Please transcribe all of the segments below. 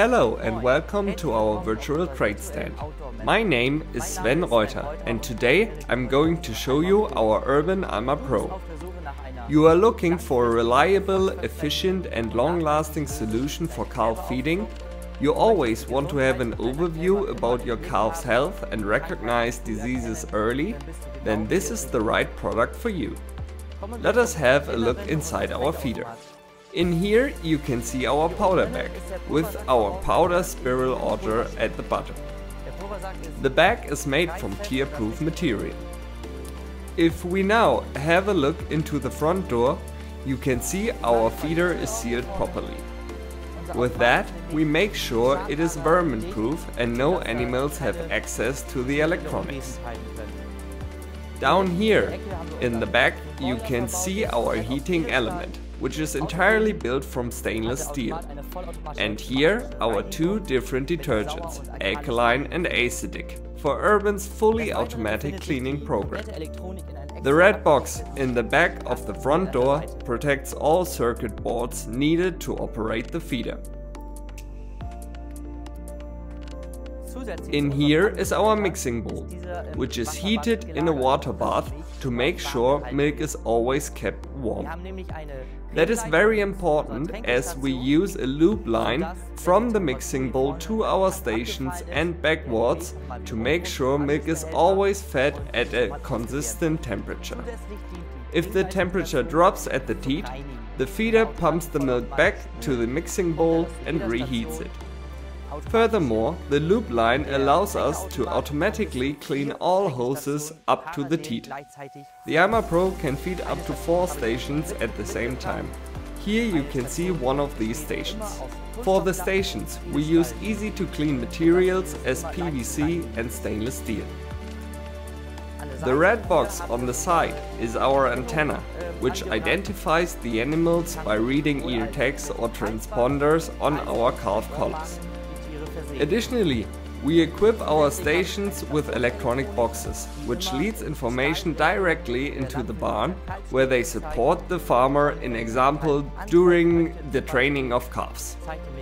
Hello and welcome to our virtual trade stand. My name is Sven Reuter and today I'm going to show you our urban ALMA PRO. You are looking for a reliable, efficient and long-lasting solution for calf feeding. You always want to have an overview about your calf's health and recognize diseases early, then this is the right product for you. Let us have a look inside our feeder. In here you can see our powder bag with our powder spiral auger at the bottom. The bag is made from tear-proof material. If we now have a look into the front door, you can see our feeder is sealed properly. With that, we make sure it is vermin-proof and no animals have access to the electronics. Down here in the back you can see our heating element, which is entirely built from stainless steel. And here our two different detergents, alkaline and acidic, for Urban's fully automatic cleaning program. The red box in the back of the front door protects all circuit boards needed to operate the feeder. In here is our mixing bowl, which is heated in a water bath to make sure milk is always kept warm. That is very important as we use a loop line from the mixing bowl to our stations and backwards to make sure milk is always fed at a consistent temperature. If the temperature drops at the teat, the feeder pumps the milk back to the mixing bowl and reheats it. Furthermore, the loop line allows us to automatically clean all hoses up to the teat. The ALMA PRO can feed up to 4 stations at the same time. Here you can see one of these stations. For the stations, we use easy to clean materials as PVC and stainless steel. The red box on the side is our antenna, which identifies the animals by reading ear tags or transponders on our calf collars. Additionally, we equip our stations with electronic boxes, which leads information directly into the barn, where they support the farmer, in example, during the training of calves.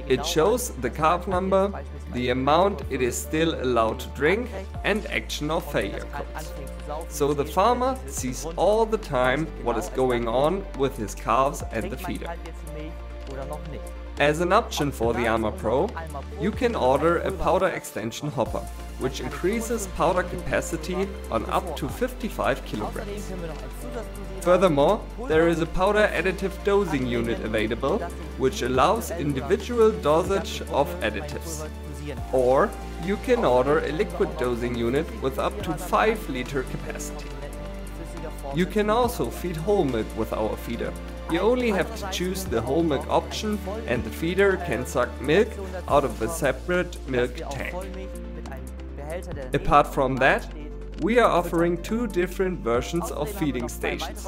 It shows the calf number, the amount it is still allowed to drink, and action or failure codes. So the farmer sees all the time what is going on with his calves and the feeder. As an option for the ALMA PRO, you can order a powder extension hopper, which increases powder capacity on up to 55 kilograms. Furthermore, there is a powder additive dosing unit available, which allows individual dosage of additives. Or you can order a liquid dosing unit with up to 5 liter capacity. You can also feed whole milk with our feeder. You only have to choose the whole milk option and the feeder can suck milk out of a separate milk tank. Apart from that, we are offering 2 different versions of feeding stations.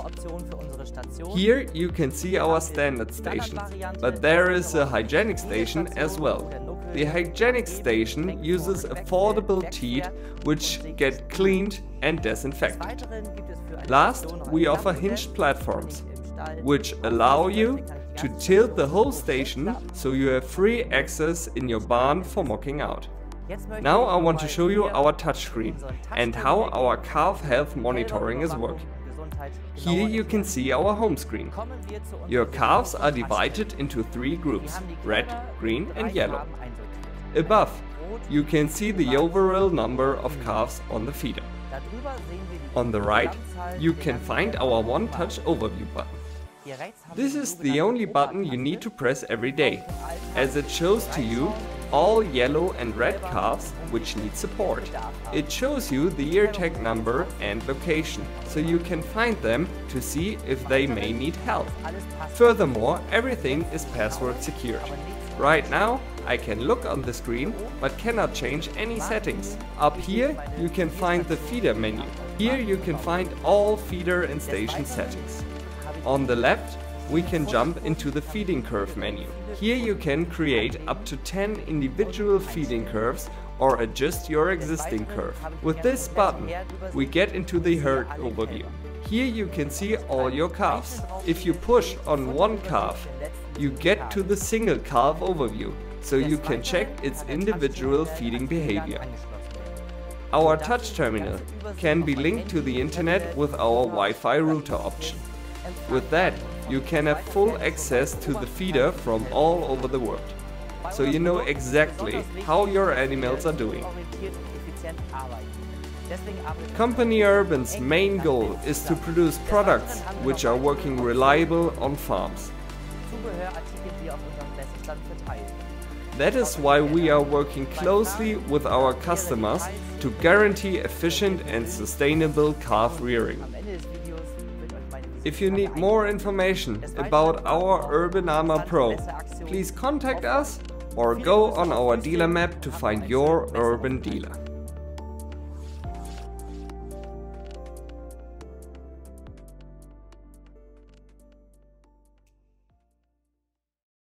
Here you can see our standard station, but there is a hygienic station as well. The hygienic station uses a foldable teat which get cleaned and disinfected. Last, we offer hinged platforms, which allow you to tilt the whole station so you have free access in your barn for mocking out. Now I want to show you our touchscreen and how our calf health monitoring is working. Here you can see our home screen. Your calves are divided into 3 groups, red, green and yellow. Above, you can see the overall number of calves on the feeder. On the right, you can find our one-touch overview button. This is the only button you need to press every day, as it shows to you all yellow and red calves which need support. It shows you the ear tag number and location, so you can find them to see if they may need help. Furthermore, everything is password secured. Right now, I can look on the screen, but cannot change any settings. Up here, you can find the feeder menu. Here you can find all feeder and station settings. On the left, we can jump into the feeding curve menu. Here you can create up to 10 individual feeding curves or adjust your existing curve. With this button, we get into the herd overview. Here you can see all your calves. If you push on one calf, you get to the single calf overview. so you can check its individual feeding behavior. Our touch terminal can be linked to the internet with our Wi-Fi router option. With that, you can have full access to the feeder from all over the world, so you know exactly how your animals are doing. Company Urban's main goal is to produce products which are working reliable on farms. That is why we are working closely with our customers to guarantee efficient and sustainable calf rearing. If you need more information about our Urban ALMA Pro, please contact us or go on our dealer map to find your urban dealer.